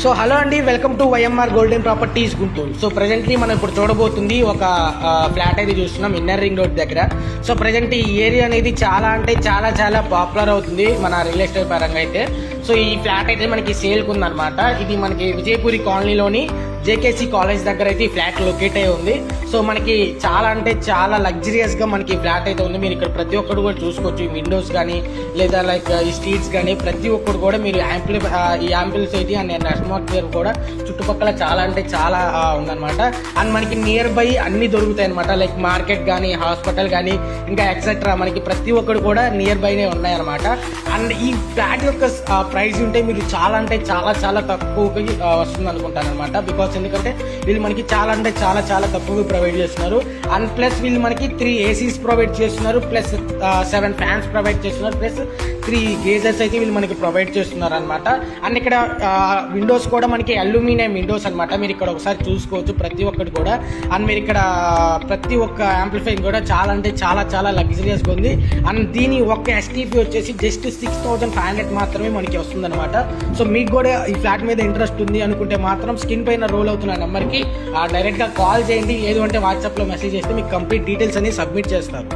So hello అండి, welcome to YMR golden properties Guntur. So presently మనం ఇప్పుడు చూడబోతుంది ఒక ఫ్లాట్ అయితే చూస్తున్నాం ఇన్నర్ రింగ్ రోడ్ దగ్గర. సో ప్రెజెంట్ ఈ ఏరియా అనేది చాలా అంటే చాలా చాలా పాపులర్ అవుతుంది మన రియల్ ఎస్టేట్ పరంగా అయితే. సో ఈ ఫ్లాట్ అయితే మనకి సేల్కి ఉందన్నమాట. ఇది మనకి విజయపురి కాలనీలోని జేకేసీ కాలేజ్ దగ్గర అయితే ఈ ఫ్లాట్ లొకేట్ అయి ఉంది. సో మనకి చాలా అంటే చాలా లగ్జరియస్ గా మనకి ఫ్లాట్ అయితే ఉంది. మీరు ఇక్కడ ప్రతి ఒక్కరు కూడా చూసుకోవచ్చు. ఈ విండోస్ కానీ లేదా లైక్ ఈ స్ట్రీట్స్ కానీ ప్రతి ఒక్కరు కూడా మీరు ఈ యాంప్లిసిటీ అండ్ అట్మాస్ఫియర్ కూడా చుట్టుపక్కల చాలా అంటే చాలా ఉందన్నమాట. అండ్ మనకి నియర్ బై అన్ని దొరుకుతాయి అనమాట. లైక్ మార్కెట్ కానీ హాస్పిటల్ కానీ ఇంకా ఎక్సెట్రా మనకి ప్రతి ఒక్కరు కూడా నియర్ బైనే ఉన్నాయి అనమాట. అండ్ ఈ ఫ్లాట్ యొక్క ప్రైస్ ఉంటే మీరు చాలా అంటే చాలా చాలా తక్కువకి వస్తుంది అనుకుంటాను అనమాట. బికాస్ ఎందుకంటే వీళ్ళు మనకి చాలా అంటే చాలా చాలా తక్కువగా ప్రొవైడ్ చేస్తున్నారు. అండ్ ప్లస్ వీళ్ళు మనకి 3 ఏసీస్ ప్రొవైడ్ చేస్తున్నారు, ప్లస్ 7 ఫ్యాన్స్ ప్రొవైడ్ చేస్తున్నారు, ప్లస్ 3 గేజర్స్ అయితే వీళ్ళు మనకి ప్రొవైడ్ చేస్తున్నారు అనమాట. అండ్ ఇక్కడ విండోస్ కూడా మనకి అల్యూమినియం విండోస్ అనమాట. మీరు ఇక్కడ ఒకసారి చూసుకోవచ్చు ప్రతి ఒక్కటి కూడా. అండ్ మీరు ఇక్కడ ప్రతి ఒక్క యాంప్లిఫైయింగ్ కూడా చాలా అంటే చాలా చాలా లగ్జరియస్గా ఉంది. అండ్ దీని ఒక్క ఎస్టీపీ వచ్చేసి జస్ట్ 6500 మాత్రమే మనకి వస్తుంది అనమాట. సో మీకు కూడా ఈ ఫ్లాట్ మీద ఇంట్రెస్ట్ ఉంది అనుకుంటే మాత్రం స్క్రీన్ పైన రోల్ అవుతున్న నెంబర్కి డైరెక్ట్గా కాల్ చేయండి. లేదు అంటే వాట్సాప్లో మెసేజ్ చేస్తే మీకు కంప్లీట్ డీటెయిల్స్ అనేవి సబ్మిట్ చేస్తారు.